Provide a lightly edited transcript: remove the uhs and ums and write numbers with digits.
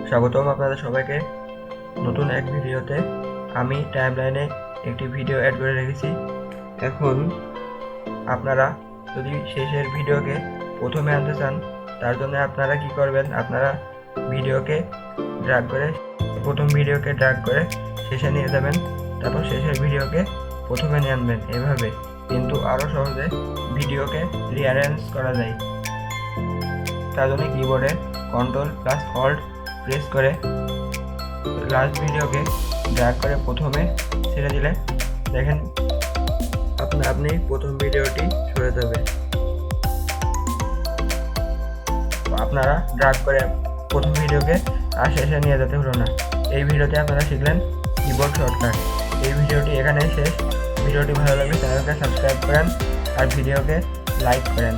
স্বাগতম আপনাদের সবাইকে নতুন এক ভিডিওতে। আমি টাইমলাইনে একটি ভিডিও অ্যাড করে রেখেছি। এখন আপনারা যদি শেষের ভিডিওকে প্রথমে আনতে চান, তার জন্য আপনারা কি করবেন, আপনারা প্রথম ভিডিওকে ড্র্যাগ করে শেষে নিয়ে যাবেন, তারপর শেষের ভিডিওকে প্রথমে নিয়ে আনবেন। এভাবে কিন্তু আরও সহজে ভিডিওকে রিঅ্যারেঞ্জ করা যায়। তার জন্য কিবোর্ডে Ctrl+Alt প্রেস করে লাস্ট ভিডিওকে ড্র্যাগ করে প্রথমে ছেড়ে দিলে দেখেন আপনি প্রথম ভিডিওটি সরে যাবে। আপনারা ড্র্যাগ করে প্রথম ভিডিওকে আর শেষে নিয়ে যেতে হলো না। এই ভিডিওতে আপনারা শিখলেন কিবোর্ড শর্টকাট। এই ভিডিওটি এখানেই শেষ। ভিডিওটি ভালো লাগলে চ্যানেলকে সাবস্ক্রাইব করেন আর ভিডিওকে লাইক করেন।